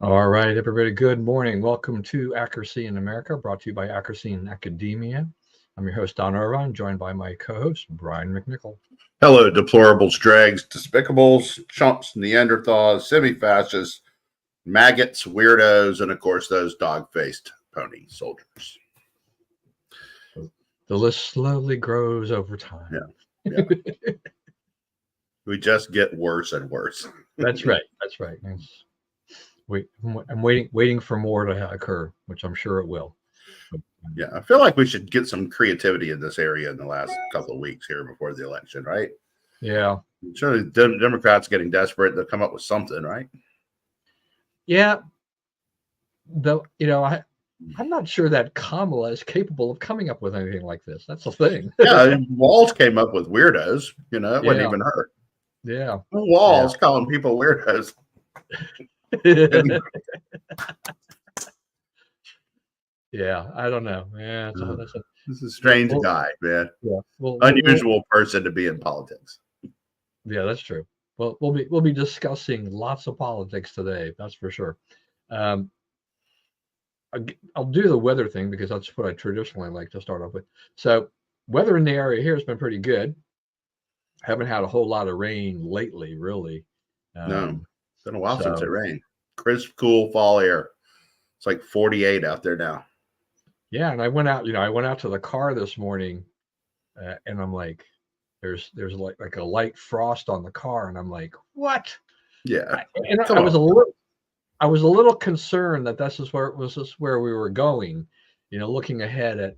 All right, everybody, good morning. Welcome to Accuracy in America, brought to you by Accuracy in Academia. I'm your host, Don Irvine, joined by my co-host, Brian McNichol. Hello, deplorables, dregs, despicables, chumps, Neanderthals, semi-fascists, maggots, weirdos, and of course those dog-faced pony soldiers. The list slowly grows over time. Yeah. We just get worse and worse. That's right. I'm waiting for more to occur, which I'm sure it will. Yeah, I feel like we should get some creativity in this area in the last couple of weeks here before the election, right? Yeah. Surely the Democrats getting desperate. They'll come up with something, right? Yeah. Though, I'm not sure that Kamala is capable of coming up with anything like this. That's the thing. Yeah, Walls came up with weirdos. It wasn't even her. Yeah. Walls calling people weirdos. Yeah, I don't know. Yeah, this is a strange guy, man. Yeah, unusual person to be in politics. Yeah, that's true. Well, we'll be discussing lots of politics today. That's for sure. I'll do the weather thing because that's what I traditionally like to start off with. So, weather in the area here has been pretty good. Haven't had a whole lot of rain lately, really. No, it's been a while since it rained. Crisp, cool fall air. It's like 48 out there now. Yeah, and I went out. I went out to the car this morning, and I'm like, there's like a light frost on the car, and I'm like, what? Yeah, and I was a little concerned that this is where we were going. Looking ahead at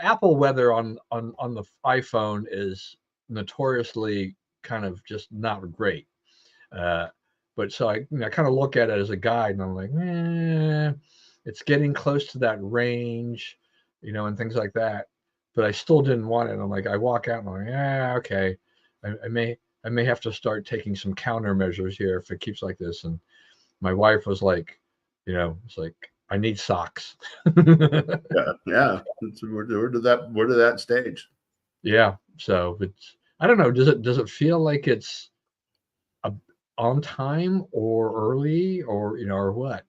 Apple weather on the iPhone is notoriously kind of just not great. But so I kind of look at it as a guide, and I'm like, it's getting close to that range, and things like that. But I still didn't want it. And I'm like, I walk out and I'm like, okay, I may have to start taking some countermeasures here if it keeps like this. And my wife was like, it's like, I need socks. yeah. We're to that stage. Yeah. So it's, I don't know. Does it feel like it's on time or early or what?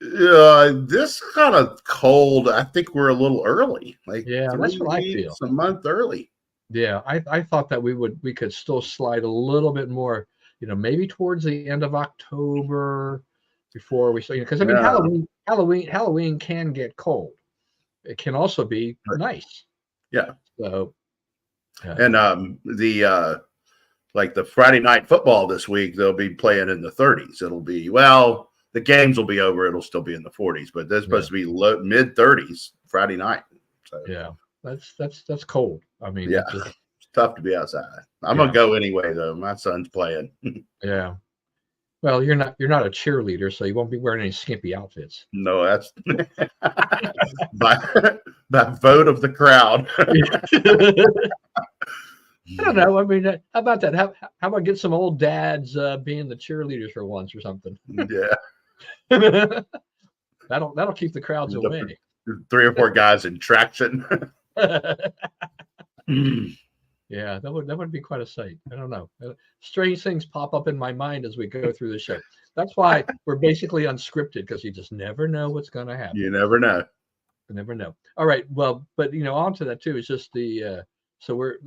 This kind of cold. I think we're a little early. That's what I feel. A month early. Yeah, I thought that we could still slide a little bit more, maybe towards the end of October before we start. Because Halloween can get cold. It can also be nice. Yeah. So, and like the Friday night football this week, they'll be playing in the 30s. It'll be the games will be over. It'll still be in the 40s, but they're supposed to be mid 30s Friday night. So yeah, that's cold. I mean, yeah, it's tough to be outside. I'm gonna go anyway, though. My son's playing. Yeah. Well, you're not a cheerleader, so you won't be wearing any skimpy outfits. No, that's by vote of the crowd. I don't know. I mean, how about that? How about get some old dads being the cheerleaders for once or something? Yeah. That'll keep the crowds away. 3 or 4 guys in traction. Yeah, that would be quite a sight. I don't know. Strange things pop up in my mind as we go through the show. That's why we're basically unscripted, because you just never know what's going to happen. You never know. You never know. All right. Well, but on to that too. It's just so we're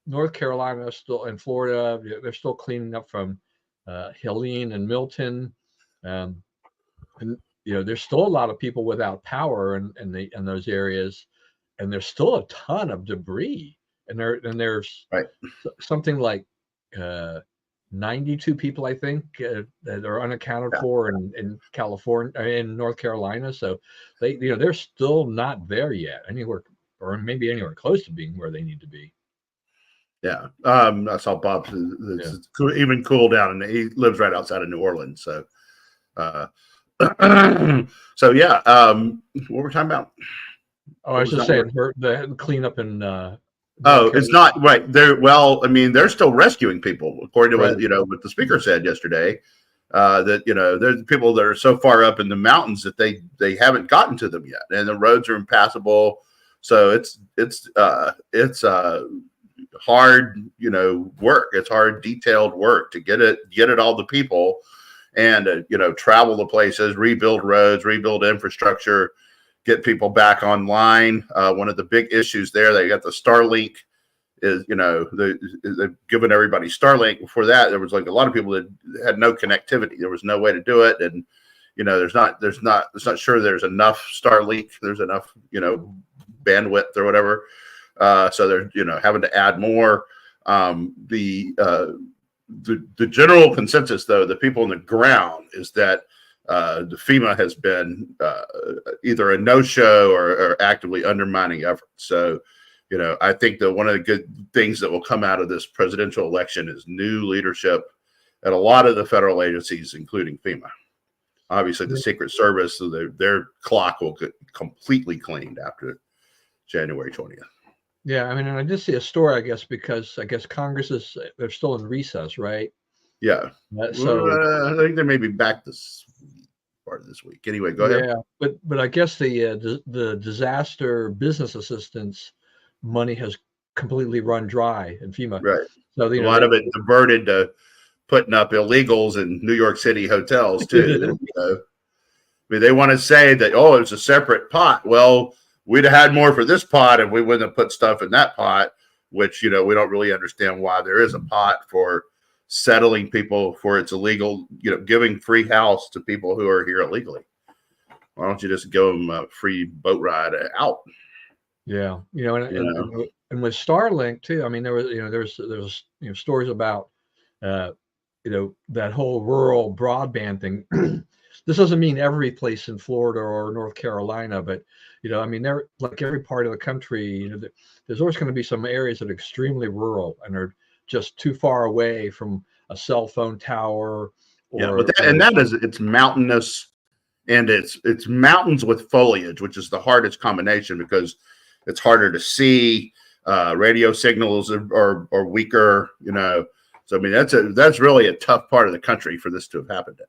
North Carolina still, and Florida, they're still cleaning up from Helene and Milton. And there's still a lot of people without power in those areas, and there's still a ton of debris. And there's something like 92 people, I think, that are unaccounted for in California, in North Carolina. So they're still not there yet, anywhere, or maybe anywhere close to being where they need to be. Yeah, I saw Bob. Even cool down, and he lives right outside of New Orleans. So, so yeah. What were we talking about? Oh, I was just saying the cleanup in. It's not right there. Well, I mean, they're still rescuing people, according to what the speaker said yesterday. That there's people that are so far up in the mountains that they haven't gotten to them yet, and the roads are impassable. So it's hard, work. It's hard, detailed work to get it all the people. and travel to places, rebuild roads, rebuild infrastructure, get people back online. One of the big issues there, they got the Starlink. Is they've given everybody Starlink. Before that, there was like a lot of people that had no connectivity. There was no way to do it, and it's not sure there's enough Starlink. There's enough bandwidth or whatever. So they're having to add more. The general consensus, though, the people on the ground, is that the FEMA has been either a no-show or actively undermining efforts. So, I think that one of the good things that will come out of this presidential election is new leadership at a lot of the federal agencies, including FEMA. Obviously, the Secret Service, so their clock will get completely cleaned after January 20th. Yeah, I mean, and I did see a story, I guess, because Congress they're still in recess, right? Yeah. So I think they may be back this part of this week. Anyway, go ahead. Yeah, but I guess the disaster business assistance money has completely run dry in FEMA. Right. So a lot of it diverted to putting up illegals in New York City hotels too. I mean, they want to say that, it's a separate pot. Well, we'd have had more for this pot if we wouldn't have put stuff in that pot, which, we don't really understand why there is a pot for settling people for it's illegal, giving free house to people who are here illegally. Why don't you just give them a free boat ride out? Yeah. And with Starlink too, I mean, there was stories about, that whole rural broadband thing. This doesn't mean every place in Florida or North Carolina, but I mean, there, like every part of the country, there's always going to be some areas that are extremely rural and are just too far away from a cell phone tower. It's mountainous, and it's mountains with foliage, which is the hardest combination because it's harder to see. Radio signals are weaker, So I mean, that's really a tough part of the country for this to have happened in.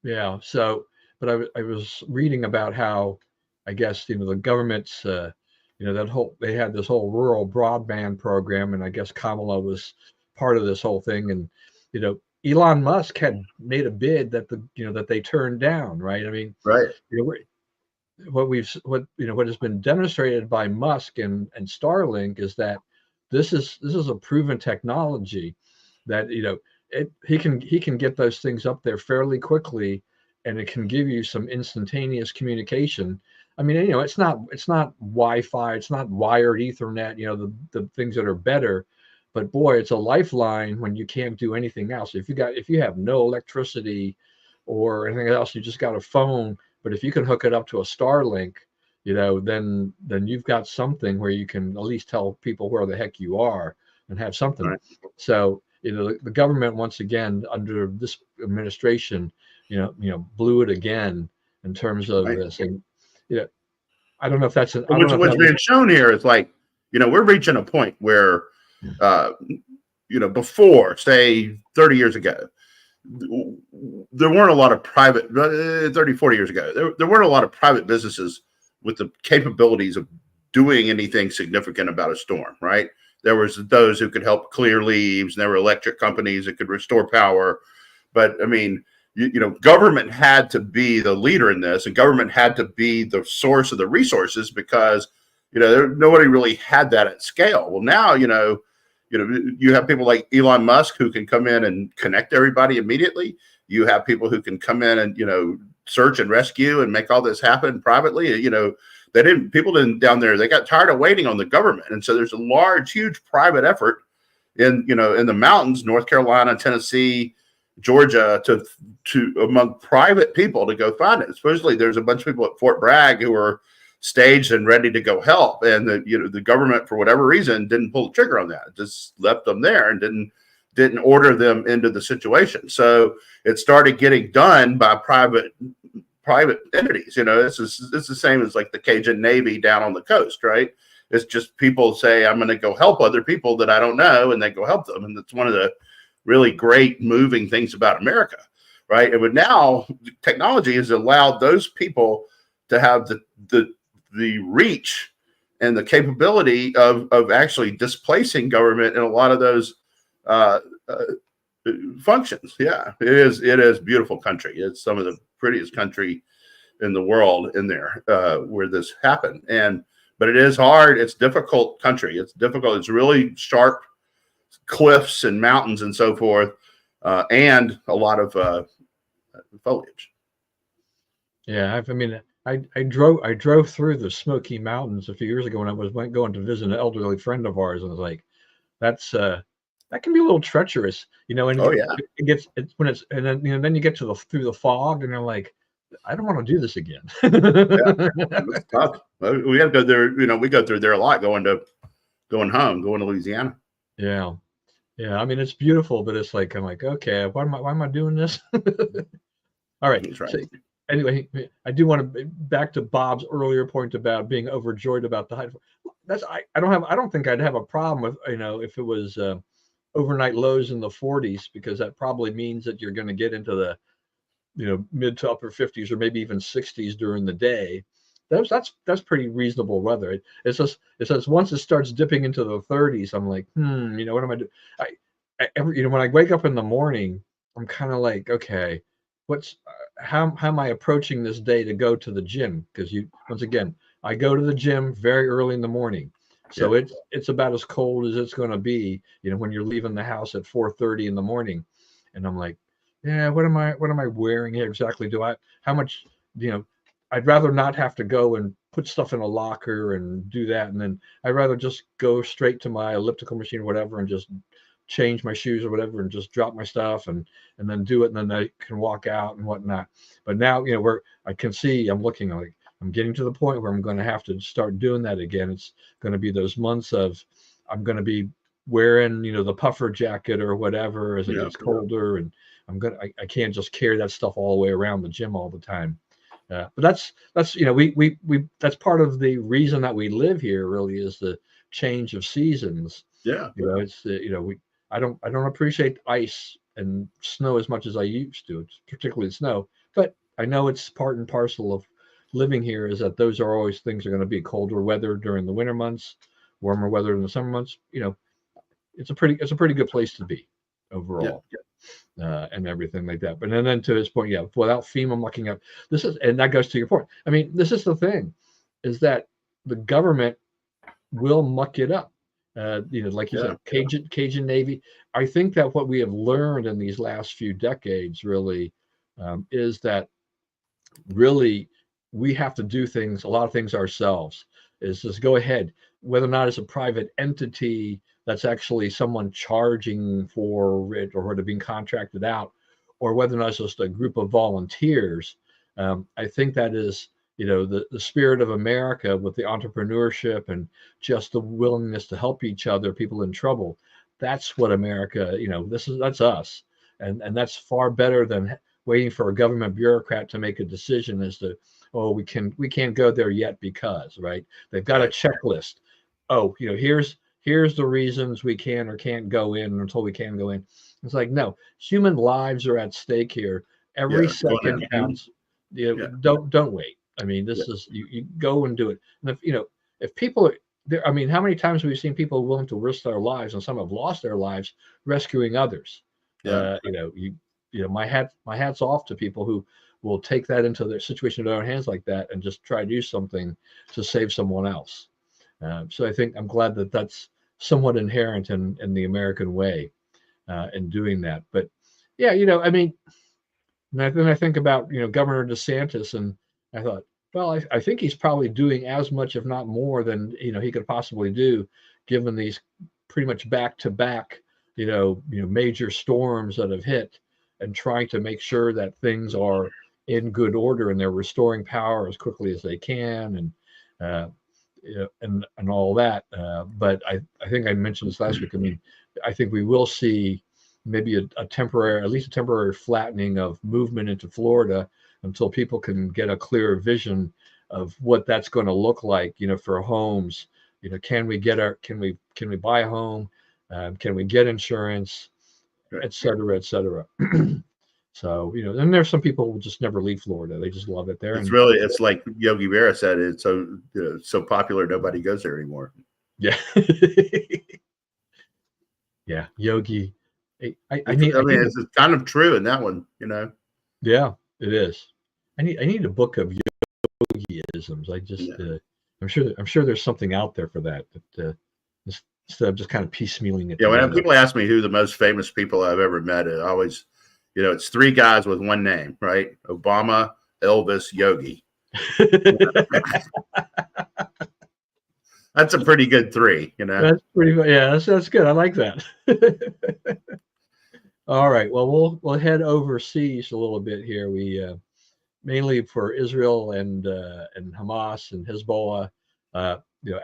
Yeah. So, but I was reading about how, I guess, the government's, they had this whole rural broadband program, and I guess Kamala was part of this whole thing. And, Elon Musk had made a bid that they turned down, right? I mean, right. What has been demonstrated by Musk and Starlink is that this is a proven technology that, he can get those things up there fairly quickly, and it can give you some instantaneous communication. I mean, it's not Wi-Fi, it's not wired Ethernet, the things that are better, but boy, it's a lifeline when you can't do anything else. If you have no electricity or anything else, you just got a phone. But if you can hook it up to a Starlink, then you've got something where you can at least tell people where the heck you are and have something. Right. So, the government, once again, under this administration, blew it again in terms of this. And, I don't know if that's what's being shown here is like, we're reaching a point where, before, say, 30 years ago, there weren't a lot of private 30, 40 years ago, there weren't a lot of private businesses with the capabilities of doing anything significant about a storm, right? There was those who could help clear leaves, and there were electric companies that could restore power. But I mean, government had to be the leader in this, and government had to be the source of the resources because, nobody really had that at scale. Well, now, you have people like Elon Musk who can come in and connect everybody immediately. You have people who can come in and, search and rescue and make all this happen privately. People didn't down there, they got tired of waiting on the government. And so there's a huge private effort in the mountains, North Carolina, Tennessee, Georgia, to among private people to go find it. Especially there's a bunch of people at Fort Bragg who are staged and ready to go help. And the government, for whatever reason, didn't pull the trigger on that. It just left them there and didn't order them into the situation. So it started getting done by private entities. This is the same as like the Cajun Navy down on the coast, right? It's just people say, I'm going to go help other people that I don't know, and they go help them. And that's one of the really great moving things about America, right? And but now technology has allowed those people to have the reach and the capability of actually displacing government in a lot of those functions. Yeah, it is. It is beautiful country. It's some of the prettiest country in the world in there where this happened. But it is hard. It's difficult country. It's difficult. It's really sharp cliffs and mountains and so forth, and a lot of foliage. Yeah, I drove through the Smoky Mountains a few years ago when I was going to visit an elderly friend of ours, and I was like, that's that can be a little treacherous, and when it's and then then you get to through the fog, and you're like, I don't want to do this again. It's tough. We have to go there. We go through there a lot going home, going to Louisiana. Yeah. I mean, it's beautiful, but it's like I'm like, okay, why am I doing this? All right. That's right. So, anyway, I do want to back to Bob's earlier point about being overjoyed about the height. I don't think I'd have a problem with if it was overnight lows in the 40s, because that probably means that you're going to get into the mid to upper 50s or maybe even 60s during the day. That's pretty reasonable weather. It says once it starts dipping into the 30s, I'm like, what am I doing? When I wake up in the morning, I'm kind of like, okay, how am I approaching this day to go to the gym? Because once again, I go to the gym very early in the morning, so it's about as cold as it's going to be, when you're leaving the house at 4:30 in the morning, and I'm like, yeah, what am I wearing here exactly? How much, I'd rather not have to go and put stuff in a locker and do that. And then I'd rather just go straight to my elliptical machine or whatever and just change my shoes or whatever and just drop my stuff and then do it. And then I can walk out and whatnot. But now, where I can see, I'm looking like I'm getting to the point where I'm going to have to start doing that again. It's going to be those months of I'm going to be wearing, the puffer jacket or whatever as it gets colder. And I can't just carry that stuff all the way around the gym all the time. But that's we that's part of the reason that we live here, really, is the change of seasons. It's I don't appreciate ice and snow as much as I used to. It's particularly snow, but I know it's part and parcel of living here, is that those are always things are going to be colder weather during the winter months, warmer weather in the summer months. It's a pretty good place to be overall. And everything like that. But then to his point, without FEMA mucking up, and that goes to your point. I mean, this is the thing, is that the government will muck it up. Like you said, Cajun Navy. I think that what we have learned in these last few decades really is that really we have to do a lot of things ourselves. Is just go ahead, whether or not it's a private entity that's actually someone charging for it or being contracted out, or whether or not it's just a group of volunteers. I think that is, the spirit of America, with the entrepreneurship and just the willingness to help each other, people in trouble. That's what America, that's us. And that's far better than waiting for a government bureaucrat to make a decision as to, we can't go there yet because, right? They've got a checklist. Here's the reasons we can or can't go in until we can go in. It's like, no, human lives are at stake here. Every second counts. Don't wait. I mean, this is you go and do it. And if people are there, I mean, how many times have we seen people willing to risk their lives, and some have lost their lives rescuing others? My hat's off to people who will take that into their situation in their own hands like that and just try to do something to save someone else. So I think I'm glad that that's somewhat inherent in the American way in doing that. But I mean, then I think about Governor DeSantis, and I thought, well, I think he's probably doing as much, if not more, than he could possibly do, given these pretty much back-to-back major storms that have hit, and trying to make sure that things are in good order and they're restoring power as quickly as they can, and all that. But I think I mentioned this last week. I mean, I think we will see maybe at least a temporary flattening of movement into Florida until people can get a clearer vision of what that's going to look like, for homes. Can we buy a home? Can we get insurance, et cetera, et cetera. So, and there's some people who just never leave Florida. They just love it there. It's like Yogi Berra said, it's so popular, nobody goes there anymore. Yeah. Yeah. Yogi I need. I mean, it's kind of true in that one, you know. Yeah, it is. I need a book of yogiisms. I'm sure there's something out there for that. Instead of just kind of piecemealing it Yeah, when together. people ask me who the most famous people I've ever met, I always, you know, it's three guys with one name, right? Obama, Elvis, Yogi. That's a pretty good three, you know. That's pretty. Yeah, that's good. I like that. All right. Well, we'll head overseas a little bit here. We mainly for Israel and Hamas and Hezbollah.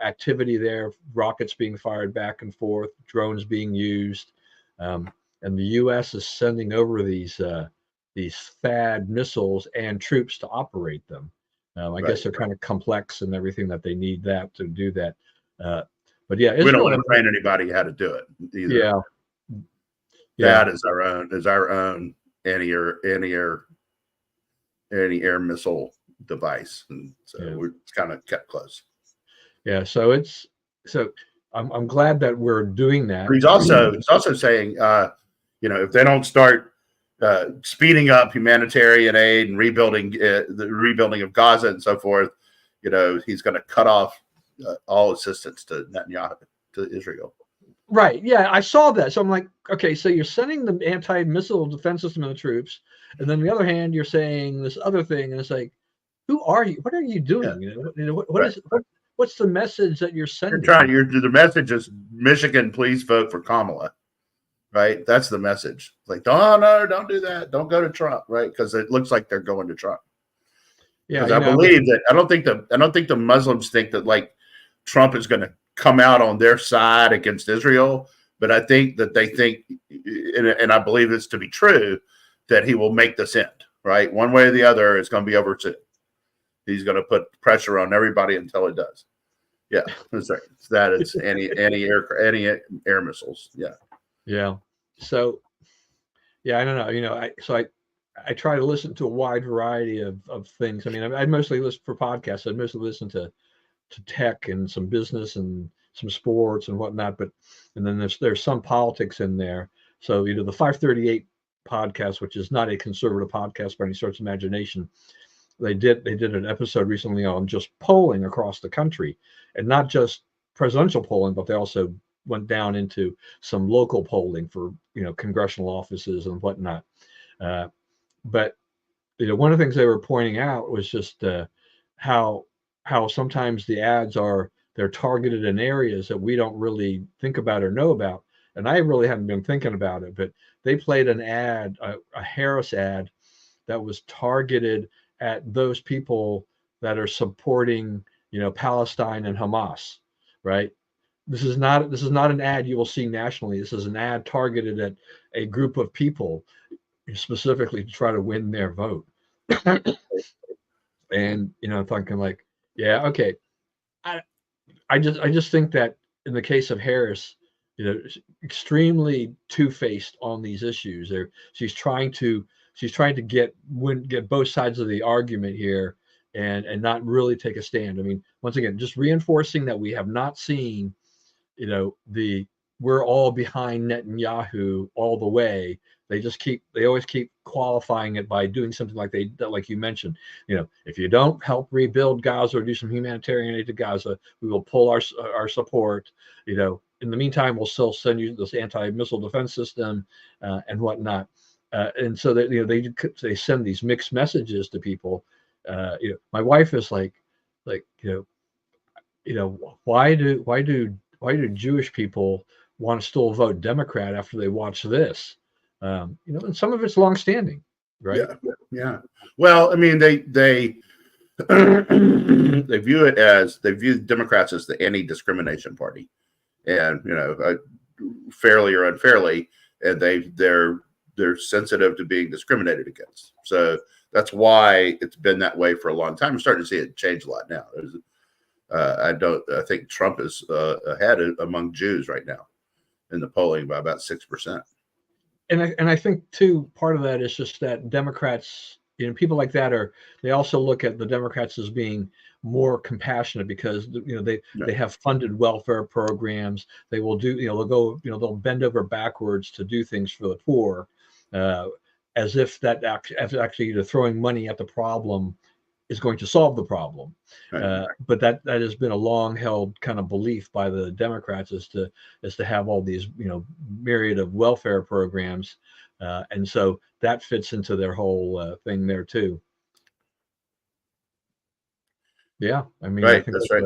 Activity there, rockets being fired back and forth, drones being used, and the U.S. is sending over these THAAD missiles and troops to operate them. I guess they're kind of complex and everything that they need that to do that. But yeah, we don't Israel. want to train anybody how to do it either. Yeah. That is our own anti-air missile device, and so we're kind of kept close. Yeah, so I'm glad that we're doing that. But he's also saying, if they don't start speeding up humanitarian aid and rebuilding the rebuilding of Gaza and so forth, he's going to cut off all assistance to Netanyahu, to Israel. Right. Yeah, I saw that. So I'm like, okay, so you're sending the anti-missile defense system and the troops, and then on the other hand, you're saying this other thing, and it's like, who are you? What are you doing? Yeah. What's the message that you're sending? The message is Michigan, please vote for Kamala. Right. That's the message. Like, no, don't do that. Don't go to Trump. Right. Because it looks like they're going to Trump. Yeah. I believe that I don't think the Muslims think that like Trump is going to come out on their side against Israel. But I think that they think, and I believe this to be true, that he will make this end. Right. One way or the other, it's going to be over soon. He's going to put pressure on everybody until it does. Yeah, that's right. It's anti-air missiles. Yeah. Yeah. So, yeah, I don't know. I try to listen to a wide variety of things. I mean, I mostly listen for podcasts. I mostly listen to tech and some business and some sports and whatnot. And then there's some politics in there. So, the 538 podcast, which is not a conservative podcast by any stretch of imagination, they did an episode recently on just polling across the country, and not just presidential polling, but they also went down into some local polling for congressional offices and whatnot. But one of the things they were pointing out was just how sometimes the ads they're targeted in areas that we don't really think about or know about. And I really haven't been thinking about it, but they played an ad, a Harris ad, that was targeted at those people that are supporting, Palestine and Hamas, right? This is not an ad you will see nationally. This is an ad targeted at a group of people specifically to try to win their vote. And thinking like, yeah, okay. I just think that in the case of Harris, extremely two-faced on these issues. She's trying to get both sides of the argument here and not really take a stand. I mean, once again, just reinforcing that we have not seen, we're all behind Netanyahu all the way. They always keep qualifying it by doing something like you mentioned. If you don't help rebuild Gaza or do some humanitarian aid to Gaza, we will pull our support. In the meantime, we'll still send you this anti-missile defense system and whatnot. And so that they send these mixed messages to people. My wife is like why do Jewish people want to still vote Democrat after they watch this? And some of it's longstanding, right? Yeah. Well, I mean, they they view Democrats as the anti-discrimination party, and fairly or unfairly, and they're sensitive to being discriminated against. So that's why it's been that way for a long time. I'm starting to see it change a lot now. I think Trump is ahead among Jews right now in the polling by about 6%. And I think too, part of that is just that Democrats people like that they also look at the Democrats as being more compassionate because they have funded welfare programs. They will do they'll go they'll bend over backwards to do things for the poor, as if actually throwing money at the problem is going to solve the problem. Right. But that has been a long held kind of belief by the Democrats is to have all these myriad of welfare programs, and so that fits into their whole thing there too. Yeah, I mean, I Right. think That's right.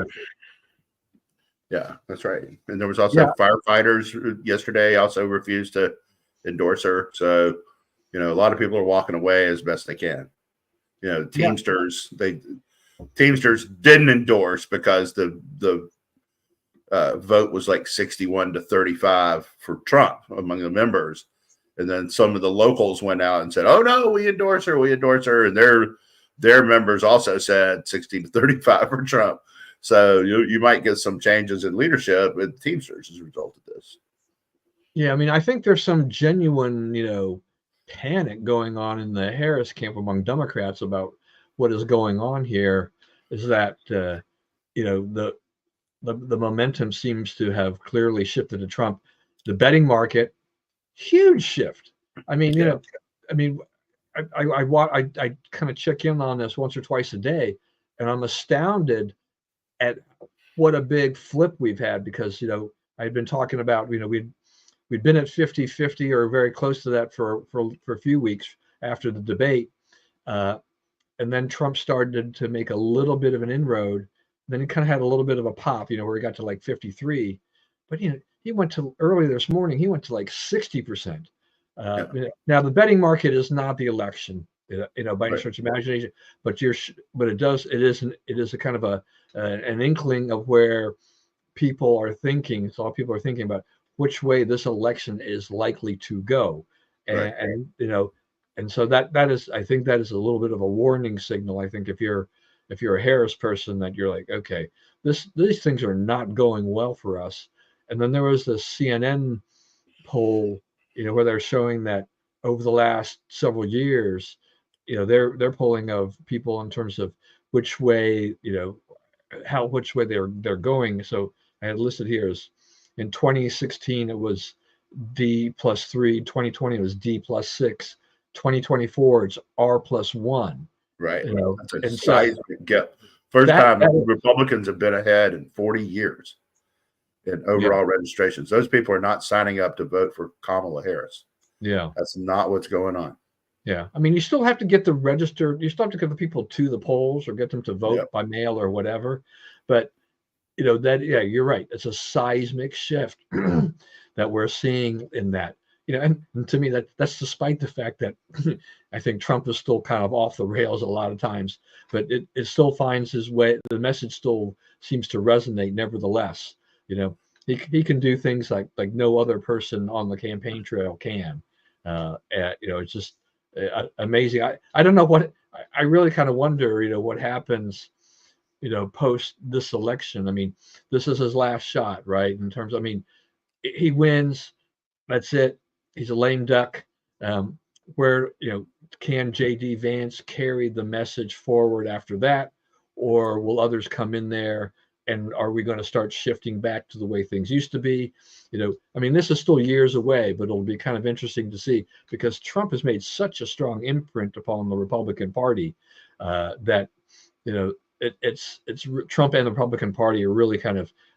Yeah, that's right. And there was also firefighters yesterday also refused to endorse her. So, a lot of people are walking away as best they can. Teamsters Teamsters didn't endorse because the vote was like 61-35 for Trump among the members. And then some of the locals went out and said, "Oh no, we endorse her," and their members also said 60-35 for Trump. So you might get some changes in leadership with Teamsters as a result of this. Yeah, I mean, I think there's some genuine, panic going on in the Harris camp among Democrats about what is going on here. Is that the momentum seems to have clearly shifted to Trump. The betting market, huge shift. I mean, I mean, I kind of check in on this once or twice a day, and I'm astounded at what a big flip we've had because I'd been talking about we'd been at 50-50 or very close to that for a few weeks after the debate, and then Trump started to make a little bit of an inroad. Then he kind of had a little bit of a pop, where he got to like 53, but he went to early this morning. He went to like 60%. Now the betting market is not the election, by any stretch of imagination, but it is a kind of an inkling of where people are thinking. So all people are thinking about which way this election is likely to go, and so that is, I think that is a little bit of a warning signal. I think if you're a Harris person, that you're like, okay, these things are not going well for us. And then there was the CNN poll, where they're showing that over the last several years, they're polling of people in terms of which way, which way they're going. So I had listed here is in 2016 it was D+3, 2020 it was D+6, 2024 it's R+1. Right. That's a and seismic gap. First time Republicans have been ahead in 40 years in overall registrations. Those people are not signing up to vote for Kamala Harris. Yeah. That's not what's going on. Yeah. I mean, you still have to get you still have to get the people to the polls or get them to vote by mail or whatever. But, you're right. It's a seismic shift that we're seeing in that. And to me, that's despite the fact that I think Trump is still kind of off the rails a lot of times, but it still finds his way. The message still seems to resonate. Nevertheless, he can do things like no other person on the campaign trail can. It's just amazing. I don't know what I really kind of wonder. What happens, post this election. I mean, this is his last shot, right? In terms, I mean, he wins. That's it. He's a lame duck. Where can J.D. Vance carry the message forward after that, or will others come in there? And are we going to start shifting back to the way things used to be? I mean, this is still years away, but it'll be kind of interesting to see because Trump has made such a strong imprint upon the Republican Party that it's Trump and the Republican Party are really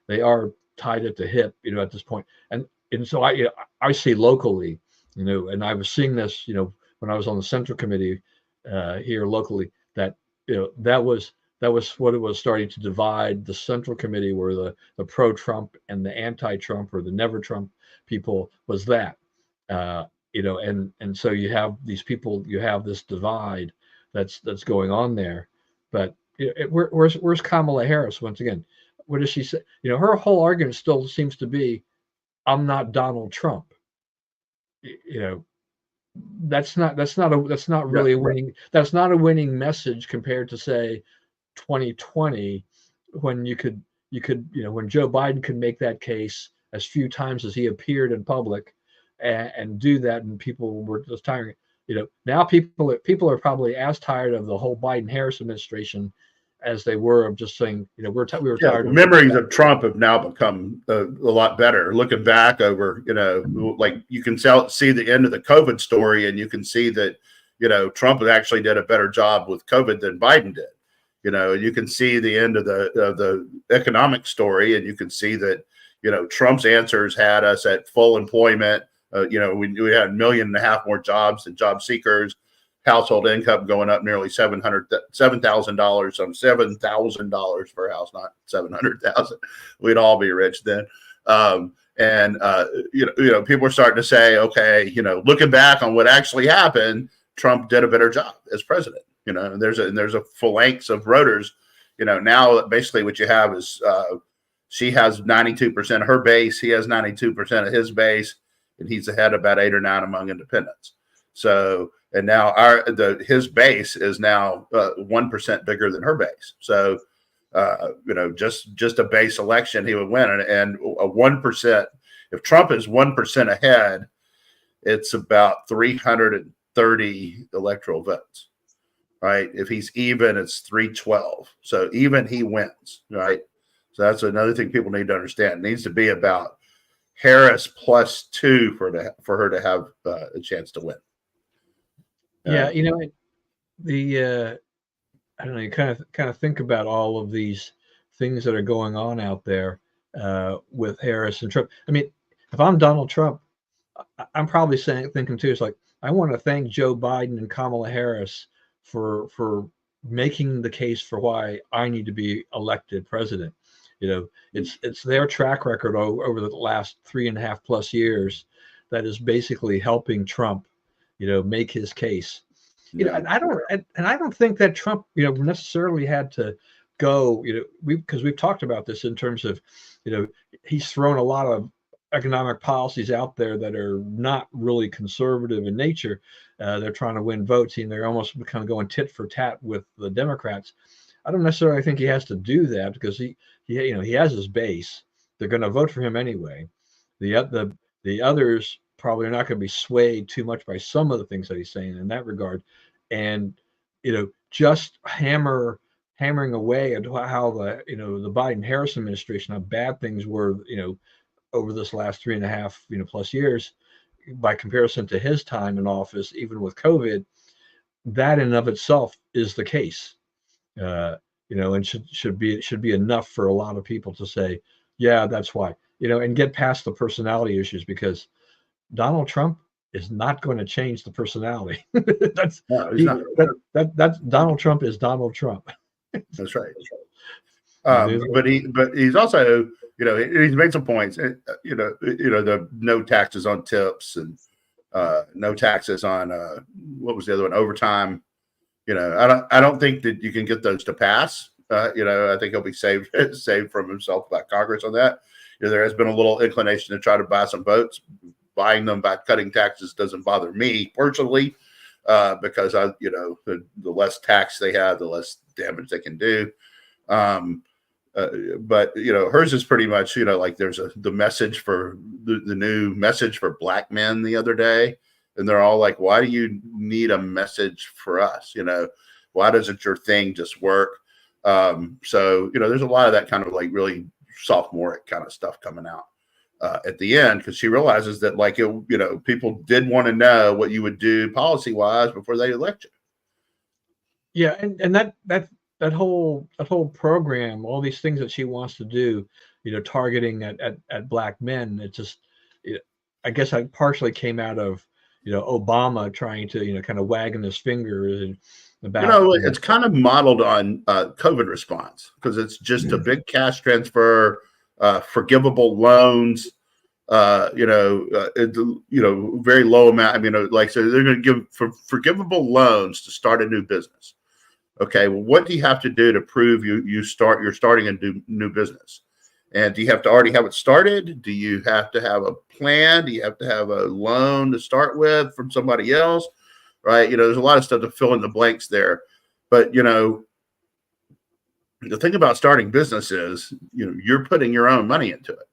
they are tied at the hip, at this point. And so I see locally, and I was seeing this, when I was on the Central Committee here locally, that that was what it was starting to divide the Central Committee, where the pro-Trump and the anti-Trump or the never-Trump people was that, and so you have these people, you have this divide that's going on there, but where's Kamala Harris once again? What does she say? Her whole argument still seems to be, I'm not Donald Trump. That's not really a winning. That's not a winning message compared to say 2020, when you could when Joe Biden could make that case as few times as he appeared in public and do that, and people were just tiring. now people are probably as tired of the whole Biden-Harris administration as they were of just saying, we were Yeah, tired the of. memories of Trump have now become a lot better. Looking back over, like you can see the end of the COVID story, and you can see that, Trump actually did a better job with COVID than Biden did. You can see the end of the economic story, and you can see that, Trump's answers had us at full employment. We had 1.5 million more jobs than job seekers. Household income going up nearly $7,000, some $7,000 per house, not 700,000. We'd all be rich then. People are starting to say, okay, looking back on what actually happened, Trump did a better job as president. And there's a phalanx of voters. Now basically what you have is she has 92% of her base, he has 92% of his base, and he's ahead about 8 or 9 among independents. So. And now his base is now 1% bigger than her base. So, just a base election, he would win. And a 1%, if Trump is 1% ahead, it's about 330 electoral votes, right? If he's even, it's 312. So even he wins, right? So that's another thing people need to understand. It needs to be about Harris +2 for her to have a chance to win. Yeah, I don't know. You kind of think about all of these things that are going on out there with Harris and Trump. I mean, if I'm Donald Trump, I'm probably thinking too. It's like I want to thank Joe Biden and Kamala Harris for making the case for why I need to be elected president. It's their track record over the last 3.5+ years that is basically helping Trump make his case. And I don't think that Trump, necessarily had to go, because we've talked about this in terms of, he's thrown a lot of economic policies out there that are not really conservative in nature. They're trying to win votes, and they're almost kind of going tit for tat with the Democrats. I don't necessarily think he has to do that because he has his base. They're going to vote for him anyway. The others probably are not going to be swayed too much by some of the things that he's saying in that regard, and just hammering away at how the Biden-Harris administration, how bad things were over this last 3.5 plus years by comparison to his time in office, even with COVID. That in and of itself is the case, and should be enough for a lot of people to say, yeah, that's why, and get past the personality issues, because Donald Trump is not going to change the personality. That's Donald Trump is Donald Trump. That's right. But he's also, he's made some points. The no taxes on tips and no taxes on what was the other one? Overtime. I don't think that you can get those to pass. I think he'll be saved from himself by Congress on that. There has been a little inclination to try to buy some votes. Buying them by cutting taxes doesn't bother me personally, because the less tax they have, the less damage they can do. But hers is pretty much like there's the message for the new message for black men the other day, and they're all like, why do you need a message for us? Why doesn't your thing just work? So there's a lot of that kind of like really sophomoric kind of stuff coming out at the end, because she realizes that people did want to know what you would do policy wise before they elect you. Yeah, and that whole program, all these things that she wants to do, targeting at black men, it just, I guess I partially came out of Obama trying to kind of wagging his finger about. It's kind of modeled on COVID response, because it's just a big cash transfer, forgivable loans, very low amount. I mean, so they're going to give forgivable loans to start a new business. Okay, well, what do you have to do to prove you're starting a new business? And do you have to already have it started? Do you have to have a plan? Do you have to have a loan to start with from somebody else? Right? There's a lot of stuff to fill in the blanks there. But the thing about starting business is, you're putting your own money into it.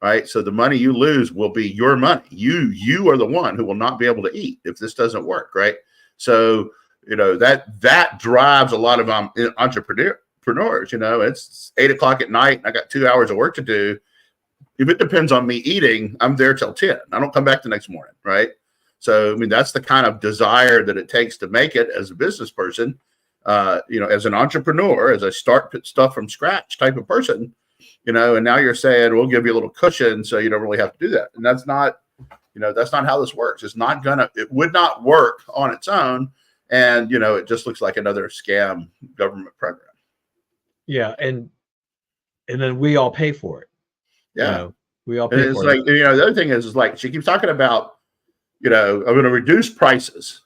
right? So the money you lose will be your money. You are the one who will not be able to eat if this doesn't work, right? So that drives a lot of entrepreneurs. It's 8 o'clock at night. I got 2 hours of work to do. If it depends on me eating, I'm there till 10. I don't come back the next morning, right? So, I mean, that's the kind of desire that it takes to make it as a business person, as an entrepreneur, as a start stuff from scratch type of person, and now you're saying, we'll give you a little cushion so you don't really have to do that. And that's not how this works. It would not work on its own. And, it just looks like another scam government program. Yeah. And then we all pay for it. Yeah. We all pay for it. The other thing is like, she keeps talking about, I'm going to reduce prices,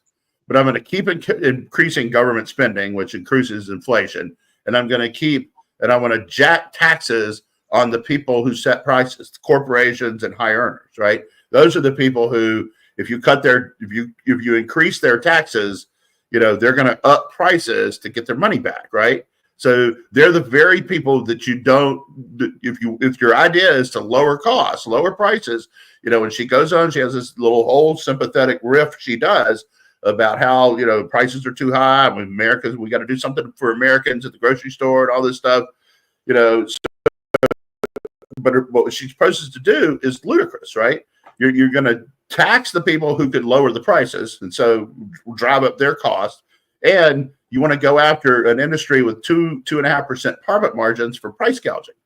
but I'm going to keep increasing government spending, which increases inflation. And I'm going to jack taxes on the people who set prices, corporations and high earners, right? Those are the people who, if you increase their taxes, they're going to up prices to get their money back, right? So they're the very people that if your idea is to lower costs, lower prices, when she goes on, she has this little whole sympathetic riff she does about how, prices are too high. I mean, we got to do something for Americans at the grocery store and all this stuff, but what she proposes to do is ludicrous, right? You're going to tax the people who could lower the prices and so drive up their costs. And you want to go after an industry with 2.5% profit margins for price gouging,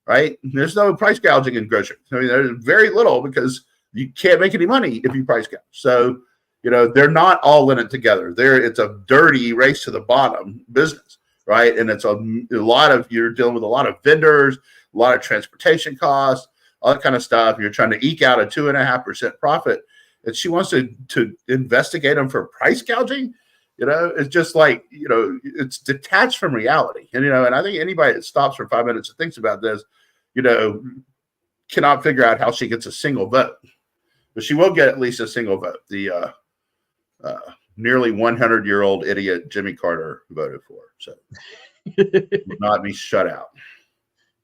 right? There's no price gouging in groceries. I mean, there's very little because you can't make any money if you price gouge. So, they're not all in it together. It's a dirty race to the bottom business, right? And it's you're dealing with a lot of vendors, a lot of transportation costs, all that kind of stuff. You're trying to eke out a 2.5% profit. And she wants to investigate them for price gouging. It's just like, it's detached from reality. And, and I think anybody that stops for 5 minutes and thinks about this, cannot figure out how she gets a single vote. But she will get at least a single vote. The nearly 100-year-old idiot Jimmy Carter voted for. So will not be shut out.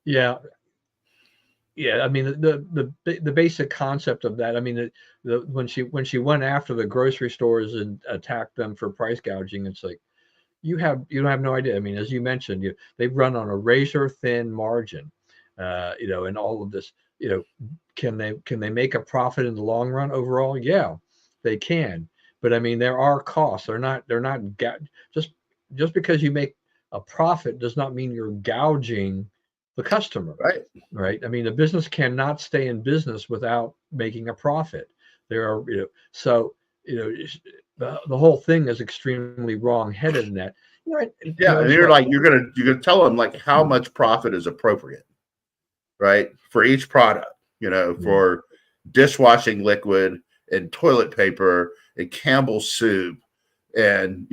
Yeah. Yeah, I mean the basic concept of that. I mean, when she went after the grocery stores and attacked them for price gouging, it's like you don't have no idea. I mean, as you mentioned, they've run on a razor thin margin, and all of this. Can they make a profit in the long run overall? Yeah, they can. But I mean, there are costs. They're not just because you make a profit does not mean you're gouging the customer. Right. I mean, a business cannot stay in business without making a profit. There are, the whole thing is extremely wrong-headed in that. And you're gonna tell them like how much profit is appropriate, right, for each product. For dishwashing liquid and toilet paper and Campbell's soup and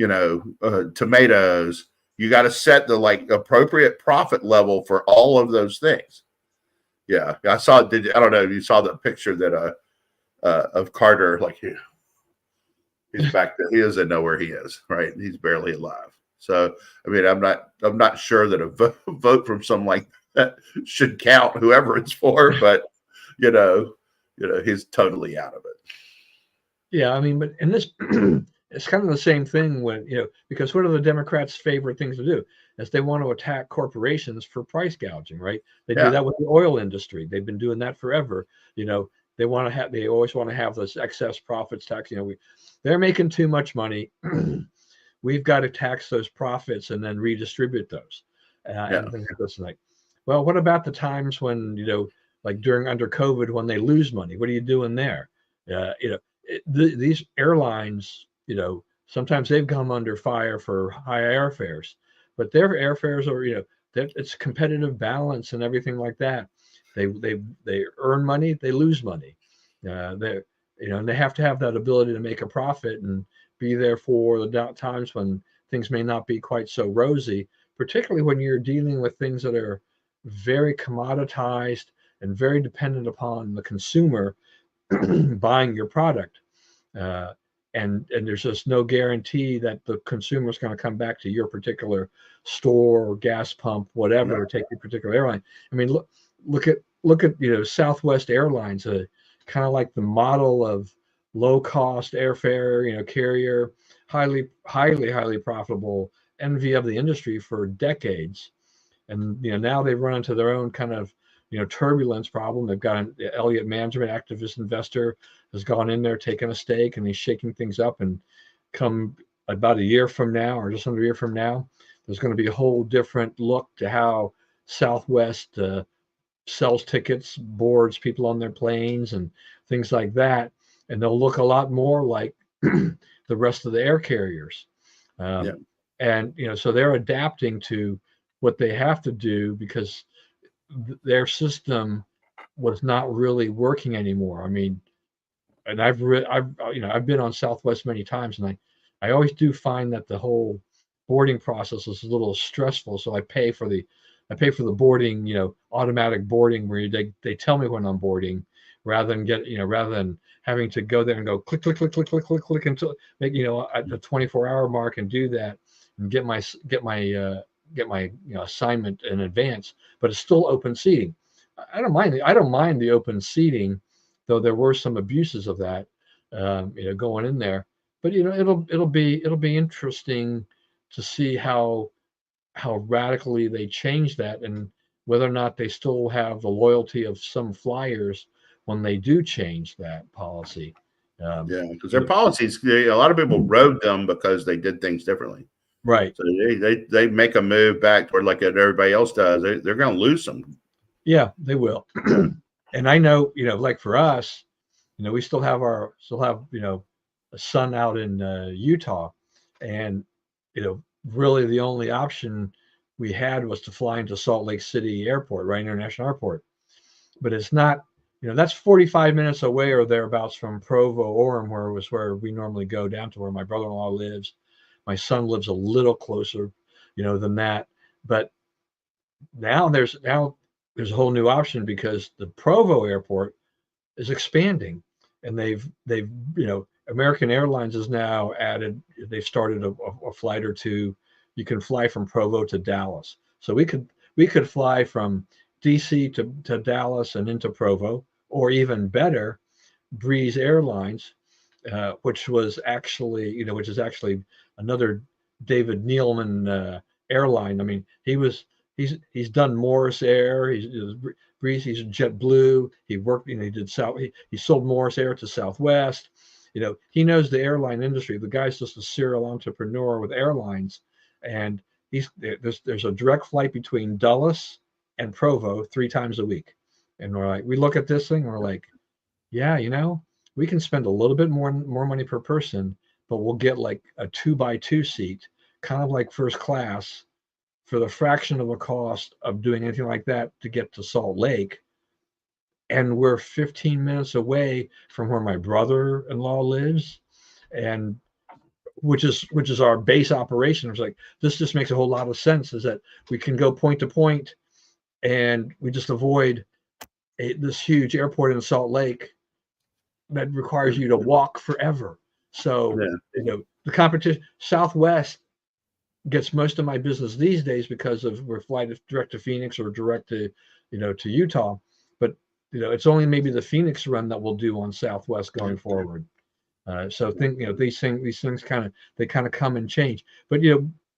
tomatoes. You got to set the appropriate profit level for all of those things. Yeah, I saw. I don't know if you saw the picture that of Carter. He's back there. He doesn't know where he is. Right, he's barely alive. So I mean, I'm not sure that a vote from someone like that should count, whoever it's for. But he's totally out of it. Yeah, I mean, but in this. It's kind of the same thing when, because what are the Democrats' favorite things to do? Is they want to attack corporations for price gouging, right? They do that with the oil industry. They've been doing that forever. They always want to have this excess profits tax. They're making too much money. We've got to tax those profits and then redistribute those. And things like this. Well, what about the times when, under COVID, when they lose money? What are you doing there? These airlines, sometimes they've come under fire for high airfares, but their airfares are, it's competitive balance and everything like that. They earn money, they lose money. And they have to have that ability to make a profit and be there for the times when things may not be quite so rosy, particularly when you're dealing with things that are very commoditized and very dependent upon the consumer buying your product. And there's just no guarantee that the consumer is going to come back to your particular store or gas pump, whatever, or take your particular airline. I mean, look at look at Southwest Airlines, kind of like the model of low cost airfare, carrier, highly profitable, envy of the industry for decades. And now they've run into their own kind of turbulence problem. They've got an Elliott Management activist investor has gone in there, taken a stake, and he's shaking things up. And come about a year from now, or just under a year from now, there's going to be a whole different look to how Southwest sells tickets, boards people on their planes, and things like that. And they'll look a lot more like the rest of the air carriers. Yeah. And so they're adapting to what they have to do because their system was not really working anymore. I mean, and I've been on Southwest many times, and I always do find that the whole boarding process is a little stressful. So I pay for the boarding, automatic boarding where they tell me when I'm boarding, rather than having to go there and go click click click click click click click until make at the 24-hour mark and do that and get my assignment in advance. But it's still open seating. I don't mind the open seating, though there were some abuses of that, going in there. But it'll be interesting to see how radically they change that, and whether or not they still have the loyalty of some flyers when they do change that policy. Yeah, because their policies, a lot of people rode them because they did things differently. Right. So they make a move back toward like everybody else does. They're going to lose some. Yeah, they will. And I know, like for us, we still have a son out in Utah, and really the only option we had was to fly into Salt Lake City Airport, right, International Airport. But it's not, that's 45 minutes away or thereabouts from Provo, Orem, where we normally go down to where my brother-in-law lives. My son lives a little closer, than that. But now there's a whole new option because the Provo Airport is expanding, and they've American Airlines has now added. They've started a flight or two. You can fly from Provo to Dallas, so we could fly from DC to Dallas and into Provo, or even better, Breeze Airlines, which is actually another David Neeleman airline. I mean, he's done Morris Air, he's Breeze, he's JetBlue. He worked, he did he sold Morris Air to Southwest. He knows the airline industry. The guy's just a serial entrepreneur with airlines, and there's a direct flight between Dulles and Provo 3 times a week. And we look at this thing and we're like, yeah, we can spend a little bit more money per person, but we'll get like a 2x2 seat, kind of like first class, for the fraction of the cost of doing anything like that to get to Salt Lake. And we're 15 minutes away from where my brother-in-law lives, and which is our base operation. It's like, this just makes a whole lot of sense, is that we can go point to point, and we just avoid this huge airport in Salt Lake that requires you to walk forever. So, the competition, Southwest gets most of my business these days because we're flying direct to Phoenix or direct to, to Utah. But, it's only maybe the Phoenix run that we'll do on Southwest going forward. So these things kind of come and change. But,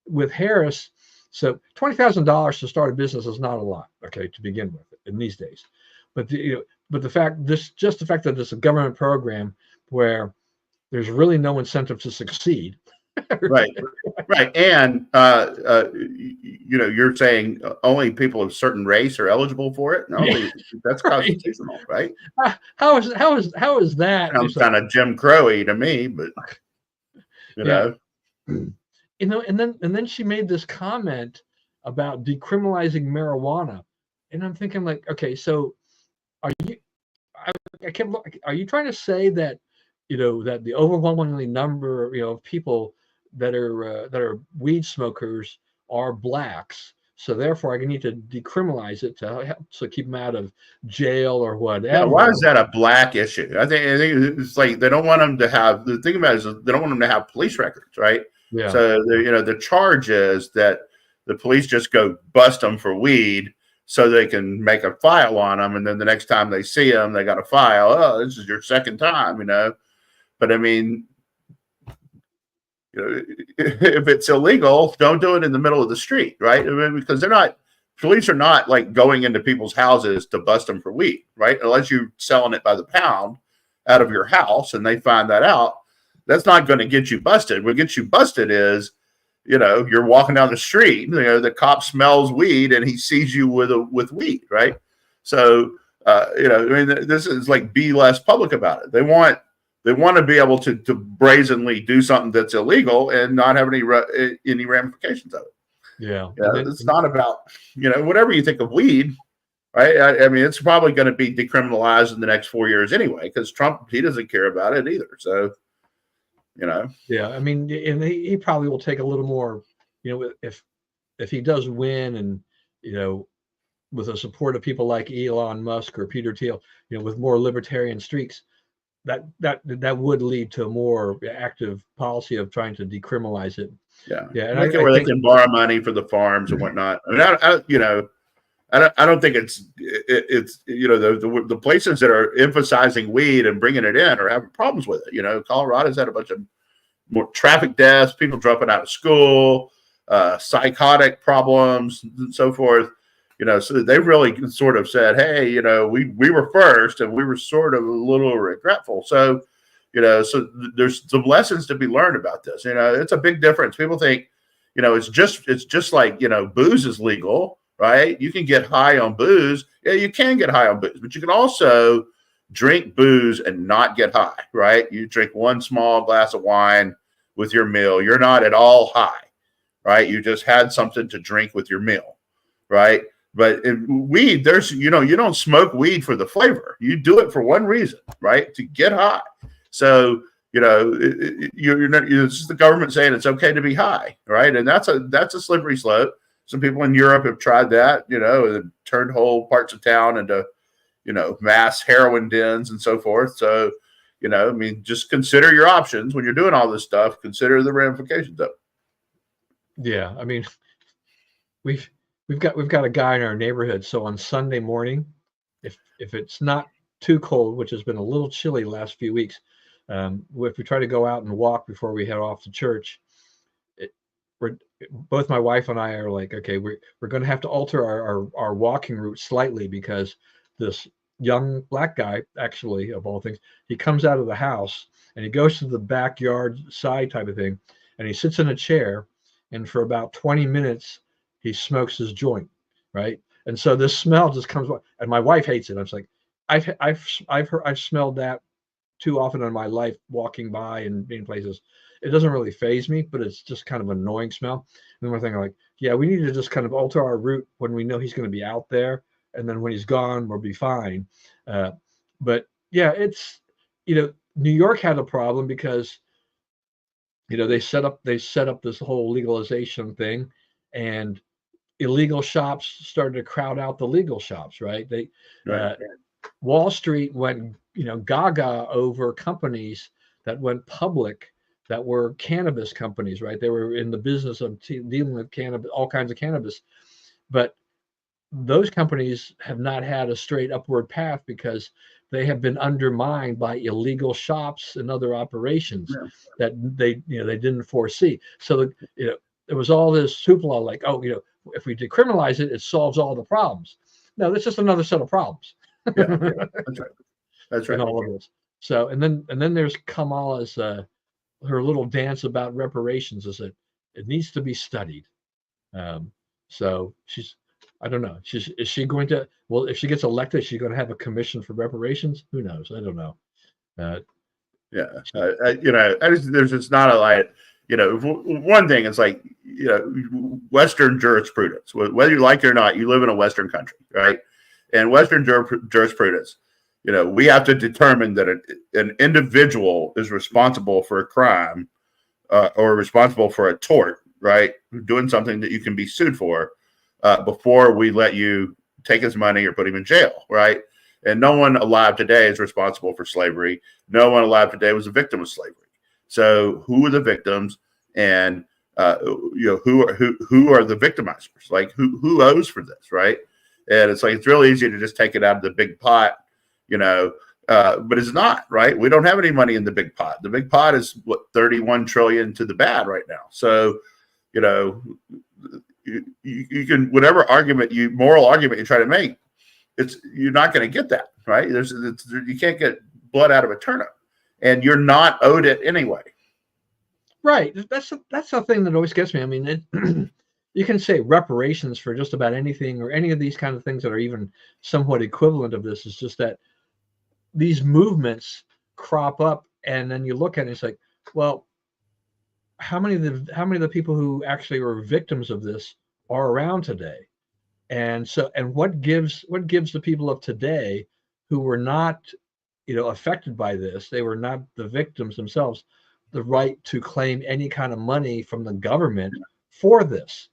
with Harris, so $20,000 to start a business is not a lot, okay, to begin with in these days. But the fact that it's a government program where there's really no incentive to succeed. Right. And you're saying only people of a certain race are eligible for it. No, that's constitutional, right? How is that? Sounds kind of Jim Crow-y to me, but and then she made this comment about decriminalizing marijuana, and I'm thinking like, okay, so are you trying to say that that the overwhelmingly number of people that are weed smokers are blacks, so therefore I need to decriminalize it to keep them out of jail or whatever? Yeah, why is that a black issue? I think it's like they don't want them to have, the thing about it is they don't want them to have police records, right? Yeah. So the charge is that the police just go bust them for weed so they can make a file on them. And then the next time they see them, they got a file. Oh, this is your second time, you know. But I mean, you know, if it's illegal, don't do it in the middle of the street, right? I mean, because police are not like going into people's houses to bust them for weed, right? Unless you're selling it by the pound out of your house and they find that out, that's not going to get you busted. What gets you busted is, you know, you're walking down the street, you know, the cop smells weed and he sees you with weed, right? So, you know, I mean, this is like, be less public about it. They want to be able to brazenly do something that's illegal and not have any ramifications of it. Yeah. It's not about, you know, whatever you think of weed, right? I mean, it's probably going to be decriminalized in the next 4 years anyway, because Trump, he doesn't care about it either. So, you know. Yeah, I mean, and he probably will take a little more, you know, if he does win, and, you know, with the support of people like Elon Musk or Peter Thiel, you know, with more libertarian streaks, that would lead to a more active policy of trying to decriminalize it. Yeah, yeah, and where they can borrow money for the farms and whatnot. I mean, you know, I don't think it's you know, the places that are emphasizing weed and bringing it in are having problems with it. You know, Colorado's had a bunch of more traffic deaths, people dropping out of school, psychotic problems, and so forth. You know, so they really sort of said, hey, you know, we were first, and we were sort of a little regretful. So, you know, so there's some lessons to be learned about this. You know, it's a big difference. People think, you know, it's just like, you know, booze is legal, right? You can get high on booze. Yeah, you can get high on booze, but you can also drink booze and not get high, right? You drink one small glass of wine with your meal. You're not at all high, right? You just had something to drink with your meal, right? But in weed, there's, you know, you don't smoke weed for the flavor. You do it for one reason, right? To get high. So, you know, it's just the government saying it's okay to be high, right? And that's a slippery slope. Some people in Europe have tried that, you know, and turned whole parts of town into, you know, mass heroin dens and so forth. So, you know, I mean, just consider your options when you're doing all this stuff. Consider the ramifications of it. Yeah, I mean, we've got a guy in our neighborhood. So on Sunday morning, if it's not too cold, which has been a little chilly the last few weeks, if we try to go out and walk before we head off to church, both my wife and I are like, okay, we're going to have to alter our walking route slightly, because this young black guy, actually, of all things, he comes out of the house and he goes to the backyard side type of thing, and he sits in a chair, and for about 20 minutes he smokes his joint, right? And so this smell just comes, and my wife hates it. I was like, I've smelled that too often in my life, walking by and being places. It doesn't really faze me, but it's just kind of an annoying smell. And then we're thinking, like, yeah, we need to just kind of alter our route when we know he's going to be out there, and then when he's gone, we'll be fine. But yeah, it's, you know, New York had a problem because, you know, they set up this whole legalization thing, and illegal shops started to crowd out the legal shops, right? Right. Wall Street went, you know, gaga over companies that went public that were cannabis companies, right? They were in the business of dealing with cannabis, all kinds of cannabis. But those companies have not had a straight upward path because they have been undermined by illegal shops and other operations that they didn't foresee. So, you know, there was all this hoopla like, oh, you know, if we decriminalize it, it solves all the problems. No, that's just another set of problems. Yeah, that's right. That's right. In all of this. So, and then there's Kamala's her little dance about reparations. Is it needs to be studied. So she's, I don't know. Is she going to? Well, if she gets elected, is she going to have a commission for reparations? Who knows? I don't know. You know, there's just not a like, you know, one thing is like, you know, Western jurisprudence. Whether you like it or not, you live in a Western country, right? And Western jurisprudence, you know, we have to determine that an individual is responsible for a crime or responsible for a tort, right? Doing something that you can be sued for before we let you take his money or put him in jail, right? And no one alive today is responsible for slavery. No one alive today was a victim of slavery. So who are the victims, and you know, who are the victimizers? Like who owes for this, right? And it's like, it's really easy to just take it out of the big pot, but it's not, right? We don't have any money in the big pot. The big pot is 31 trillion to the bad right now. So, you can, whatever moral argument you try to make, you're not going to get that, right? You can't get blood out of a turnip, and you're not owed it anyway. Right. That's the thing that always gets me. I mean, you can say reparations for just about anything, or any of these kind of things that are even somewhat equivalent of this. Is just that these movements crop up, and then you look at it, it's like, well, how many of the people who actually were victims of this are around today? And what gives the people of today who were not, affected by this, they were not the victims themselves, the right to claim any kind of money from the government for this?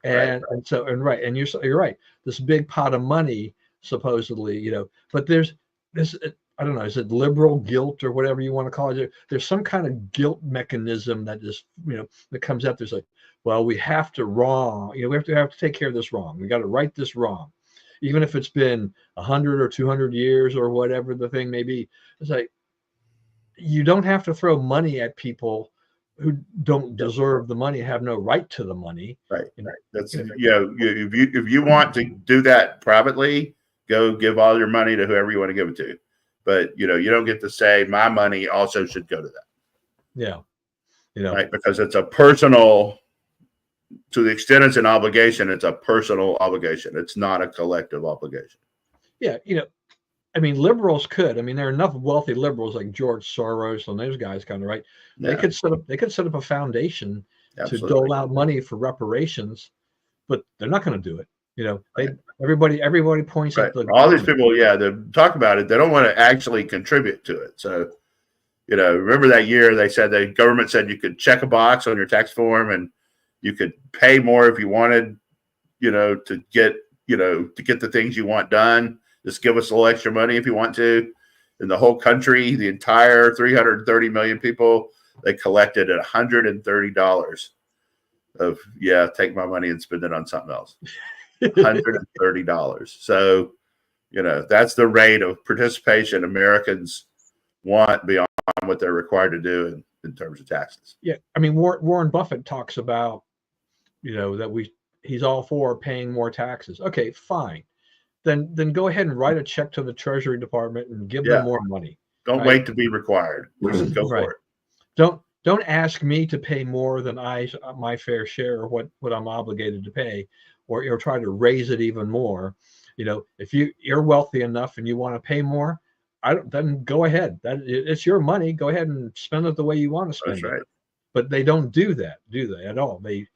And you're right, this big pot of money supposedly, but there's this, I don't know, is it liberal guilt or whatever you want to call it? There's some kind of guilt mechanism that is, that comes up. There's like, well, we have to take care of this wrong. We got to right this wrong, even if it's been 100 or 200 years or whatever the thing may be. It's like, you don't have to throw money at people who don't deserve the money, have no right to the money. Right. That's if you want to do that privately, go give all your money to whoever you want to give it to. But you don't get to say my money also should go to that. Yeah. Right, because it's a personal, to the extent it's an obligation, it's a personal obligation. It's not a collective obligation. Yeah, I mean, liberals could. I mean, there are enough wealthy liberals like George Soros and those guys, kind of, right? Yeah. They could set up a foundation to dole out money for reparations, but they're not going to do it. Everybody points at all these people. Yeah, they talk about it. They don't want to actually contribute to it. So, remember that year they said the government said you could check a box on your tax form and you could pay more if you wanted, to get the things you want done. Just give us a little extra money if you want to. In the whole country, the entire 330 million people, they collected $130 of, take my money and spend it on something else. $130. So, that's the rate of participation Americans want beyond what they're required to do in terms of taxes. Yeah. I mean, Warren Buffett talks about, that he's all for paying more taxes. Okay, fine. Then go ahead and write a check to the Treasury Department and give them more money. Don't wait to be required. Just go for it. Don't ask me to pay more than my fair share, or what I'm obligated to pay, or try to raise it even more. If you're wealthy enough and you want to pay more, then go ahead. It's your money. Go ahead and spend it the way you want to spend it. But they don't do that, do they? At all. They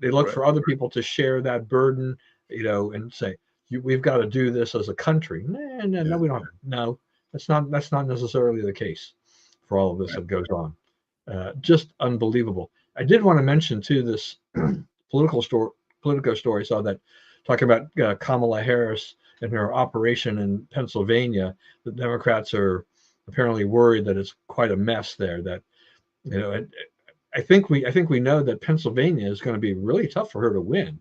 look for other people to share that burden, and say, we've got to do this as a country. No, we don't. No, that's not necessarily the case for all of this that goes on. Just unbelievable. I did want to mention too this Politico story. Saw that talking about Kamala Harris and her operation in Pennsylvania. The Democrats are apparently worried that it's quite a mess there. That I think we know that Pennsylvania is going to be really tough for her to win.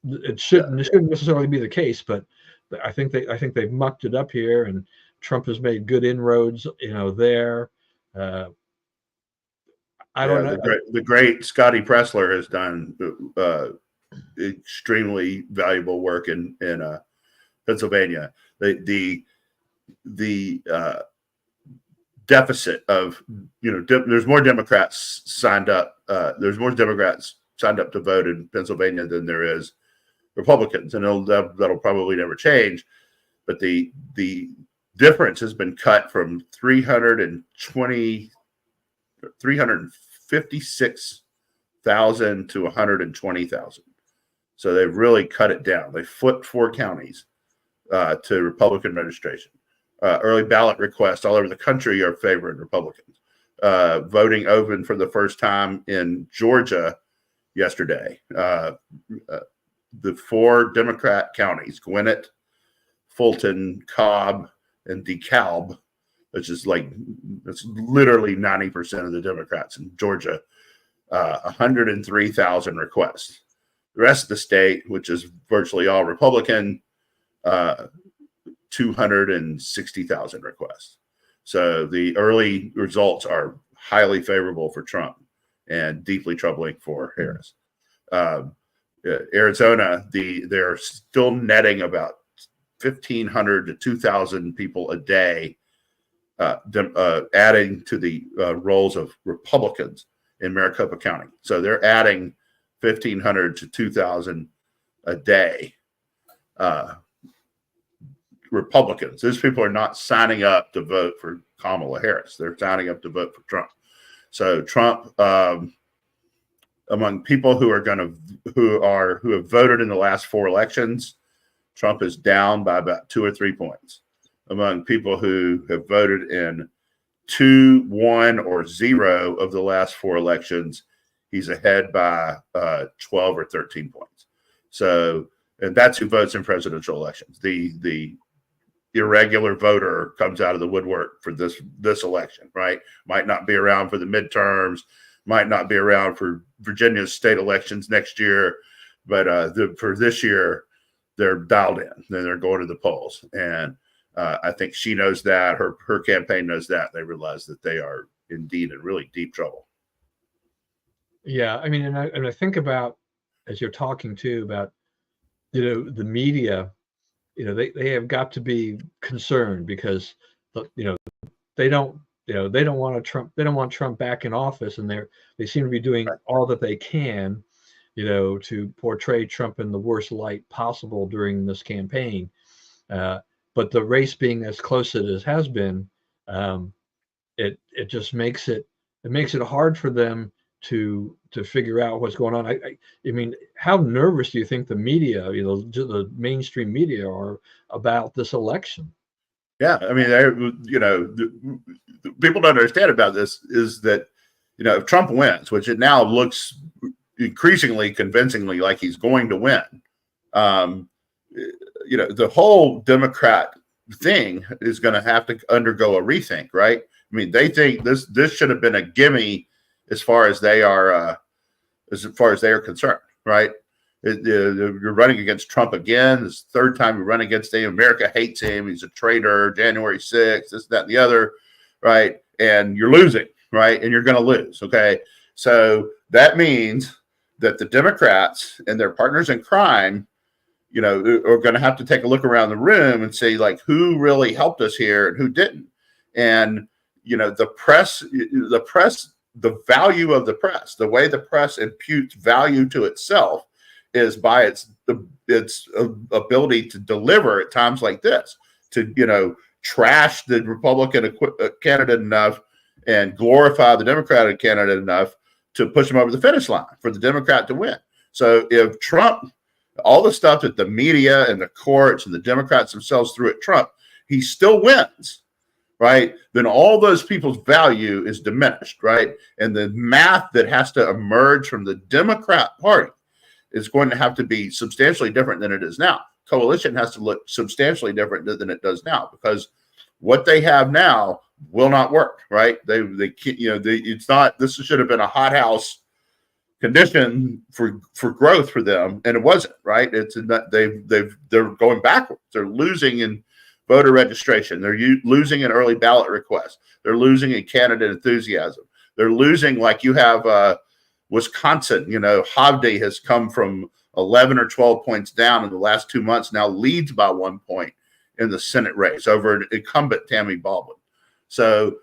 It shouldn't necessarily be the case, but I think they've mucked it up here, and Trump has made good inroads, there. I don't know. The great Scotty Pressler has done extremely valuable work in Pennsylvania. The deficit of there's more Democrats signed up. There's more Democrats signed up to vote in Pennsylvania than there is Republicans, and that'll probably never change. But the difference has been cut from 356,000 to 120,000. So they've really cut it down. They flipped 4 counties to Republican registration. Early ballot requests all over the country are favoring Republicans. Voting open for the first time in Georgia yesterday. The 4 Democrat counties, Gwinnett, Fulton, Cobb, and DeKalb, which is it's literally 90% of the Democrats in Georgia, 103,000 requests. The rest of the state, which is virtually all Republican, 260,000 requests. So the early results are highly favorable for Trump and deeply troubling for Harris. Arizona, they're still netting about 1,500 to 2,000 people a day, adding to the rolls of Republicans in Maricopa County. So they're adding 1,500 to 2,000 a day. Republicans. These people are not signing up to vote for Kamala Harris. They're signing up to vote for Trump. So Trump, among people who have voted in the last 4 elections, Trump is down by about 2 or 3 points. Among people who have voted in 2, 1, or 0 of the last 4 elections, he's ahead by 12 or 13 points. So, and that's who votes in presidential elections. The irregular voter comes out of the woodwork for this election, right? Might not be around for the midterms, might not be around for Virginia's state elections next year, but for this year, they're dialed in. Then they're going to the polls, and I think she knows that. Her campaign knows that. They realize that they are indeed in really deep trouble. Yeah, I mean, and I think about, as you're talking too about, the media. They have got to be concerned because they don't want Trump back in office, and they seem to be doing all that they can, to portray Trump in the worst light possible during this campaign. But the race being as close as it has been, it just makes it hard for them to figure out what's going on. I mean, how nervous do you think the media, the mainstream media, are about this election? Yeah, I mean, the people don't understand about this is that, if Trump wins, which it now looks increasingly convincingly like he's going to win, the whole Democrat thing is going to have to undergo a rethink, right? I mean, they think this should have been a gimme as far as they are concerned, right? You're running against Trump again. It's the 3rd time you run against him. America hates him. He's a traitor. January 6th, this, that, and the other, right? And you're losing, right? And you're going to lose, okay? So that means that the Democrats and their partners in crime, are going to have to take a look around the room and say, like, who really helped us here and who didn't. And, the press, the value of the press, the way the press imputes value to itself is by its ability to deliver at times like this, to, trash the Republican candidate enough and glorify the Democratic candidate enough to push them over the finish line for the Democrat to win. So if Trump, all the stuff that the media and the courts and the Democrats themselves threw at Trump, he still wins, right? Then all those people's value is diminished, right? And the math that has to emerge from the Democrat Party is going to have to be substantially different than it is now. Coalition has to look substantially different than it does now, because what they have now will not work, right? They can't, it's not. This should have been a hothouse condition for growth for them, and it wasn't, right? They're going backwards. They're losing in voter registration. They're losing in early ballot requests. They're losing in candidate enthusiasm. They're losing, like you have Wisconsin. Hovde has come from 11 or 12 points down in the last 2 months, now leads by 1 point in the Senate race over incumbent Tammy Baldwin. So,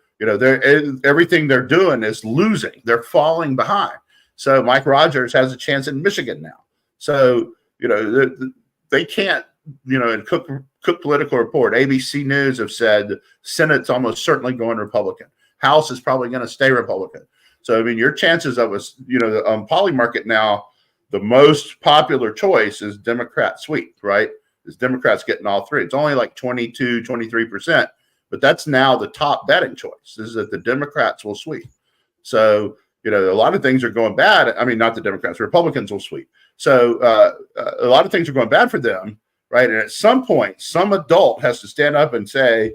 everything they're doing is losing. They're falling behind. So Mike Rogers has a chance in Michigan now. So, they can't, in Cook Political Report, ABC News have said Senate's almost certainly going Republican. House is probably going to stay Republican. So, I mean, your chances of us, on Polymarket now, the most popular choice is Democrat sweep, right? Is Democrats getting all 3. It's only like 22, 23%, but that's now the top betting choice, is that the Democrats will sweep. So, a lot of things are going bad. I mean, not the Democrats, Republicans will sweep. So a lot of things are going bad for them, right? And at some point, some adult has to stand up and say,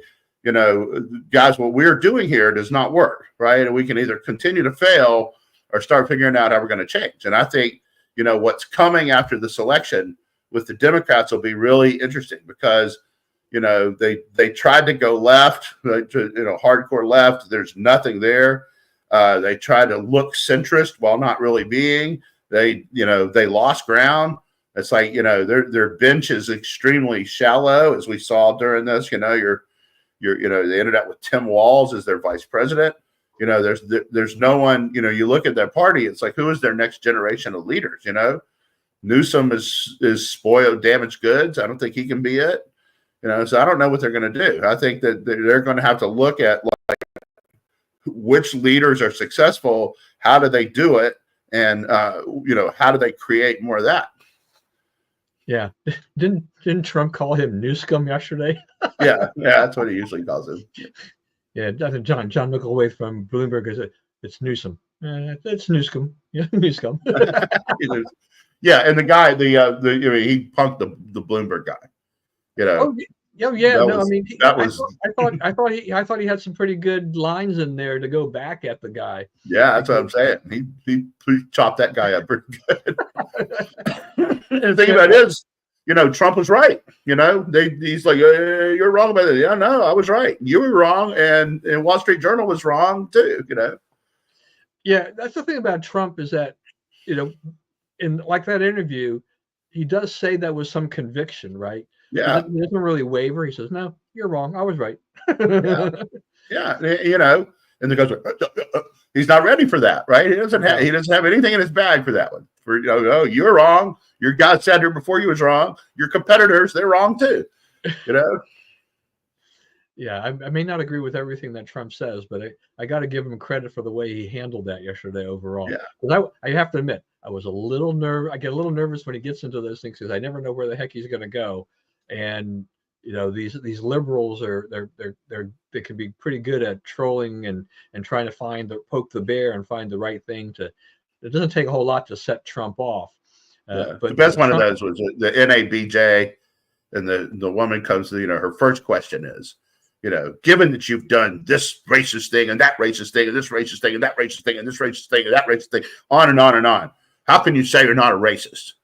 guys, what we're doing here does not work, right? And we can either continue to fail or start figuring out how we're going to change. And I think, what's coming after this election with the Democrats will be really interesting because, they tried to go left, hardcore left. There's nothing there. They tried to look centrist while not really being. They lost ground. It's like, their bench is extremely shallow, as we saw during this. They ended up with Tim Walz as their vice president. There's no one. You look at their party, it's like, who is their next generation of leaders? Newsom is spoiled, damaged goods. I don't think he can be it. So I don't know what they're going to do. I think that they're going to have to look at like which leaders are successful, how do they do it, and how do they create more of that. Yeah, didn't Trump call him Newscum yesterday? yeah, that's what he usually calls him. Yeah, I think John Micklethwait from Bloomberg is it's Newsom. It's Newscom. Yeah, Newscom. Yeah, and the guy, he punked the Bloomberg guy. Oh yeah. No, was, I mean, I thought he had some pretty good lines in there to go back at the guy. Yeah, that's what I'm saying. He chopped that guy up pretty good. And the thing about it is, Trump was right. He's like, you're wrong about it. Yeah, no, I was right. You were wrong, and Wall Street Journal was wrong too. Yeah, that's the thing about Trump is that, in like that interview, he does say that with some conviction, right? Yeah, he doesn't really waver. He says, "No, you're wrong. I was right." yeah, and the guy's like, he's not ready for that, right? He doesn't have anything in his bag for that one. For you're wrong. Your guy sat here before you was wrong. Your competitors, they're wrong too. Yeah, I may not agree with everything that Trump says, but I got to give him credit for the way he handled that yesterday overall. Yeah, because I have to admit, I was a little nervous. I get a little nervous when he gets into those things because I never know where the heck he's going to go. And these liberals they can be pretty good at trolling and trying to poke the bear and find the right thing to. It doesn't take a whole lot to set Trump off. But the best one of those was the NABJ, and the woman comes to her first question is, given that you've done this racist thing and that racist thing and this racist thing and that racist thing and this racist thing and that racist thing, on and on and on, how can you say you're not a racist?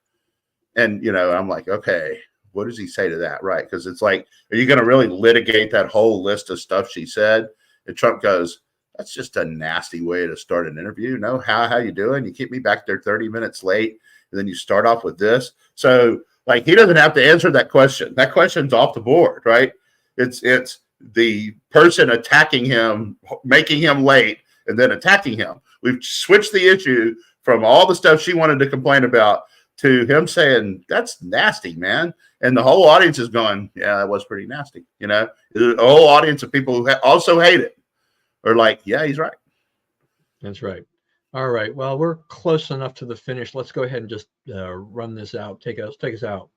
And I'm like, okay, what does he say to that? Right? Because it's like, are you going to really litigate that whole list of stuff she said? And Trump goes, that's just a nasty way to start an interview. No, how you doing? You keep me back there 30 minutes late, and then you start off with this. So like, he doesn't have to answer that question. That question's off the board, right? It's the person attacking him, making him late, and then attacking him. We've switched the issue from all the stuff she wanted to complain about to him saying, that's nasty, man. And the whole audience is going, yeah, that was pretty nasty. The whole audience of people who also hate it are like, yeah, he's right. That's right. All right. Well, we're close enough to the finish. Let's go ahead and just run this out. Take us out.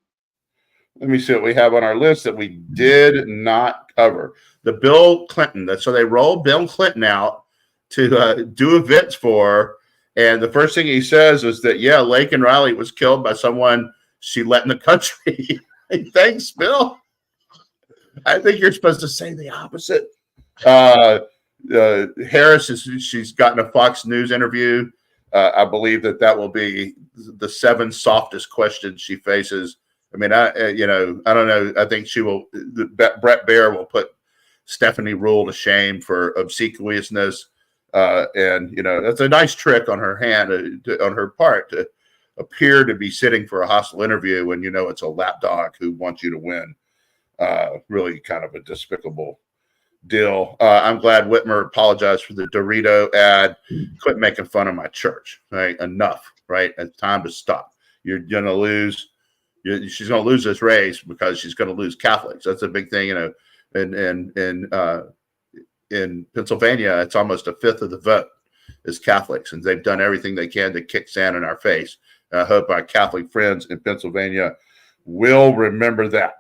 Let me see what we have on our list that we did not cover. The Bill Clinton. So they rolled Bill Clinton out to do events for. And the first thing he says is that, yeah, Laken Riley was killed by someone she let in the country. Hey, thanks, Bill. I think you're supposed to say the opposite. Harris, she's gotten a Fox News interview. I believe that will be the 7 softest questions she faces. I mean, I don't know. I think she will. Brett Baer will put Stephanie Rule to shame for obsequiousness. And that's a nice trick on her on her part to appear to be sitting for a hostile interview when it's a lapdog who wants you to win. Really kind of a despicable deal. I'm glad Whitmer apologized for the Dorito ad. Quit making fun of my church. Right? Enough. Right? It's time to stop. You're gonna lose. She's gonna lose this race because she's gonna lose Catholics. That's a big thing. In Pennsylvania, it's almost a fifth of the vote is Catholics, and they've done everything they can to kick sand in our face. I hope our Catholic friends in Pennsylvania will remember that.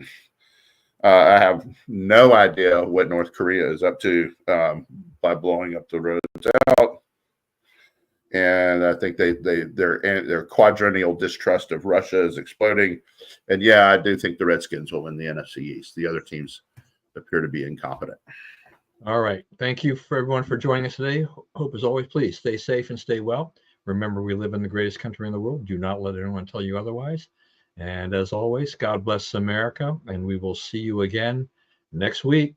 I have no idea what North Korea is up to by blowing up the roads out, and I think their quadrennial distrust of Russia is exploding. And yeah, I do think the Redskins will win the NFC East. The other teams appear to be incompetent. All right. Thank you for everyone for joining us today. Hope as always, please stay safe and stay well. Remember, we live in the greatest country in the world. Do not let anyone tell you otherwise. And as always, God bless America, and we will see you again next week.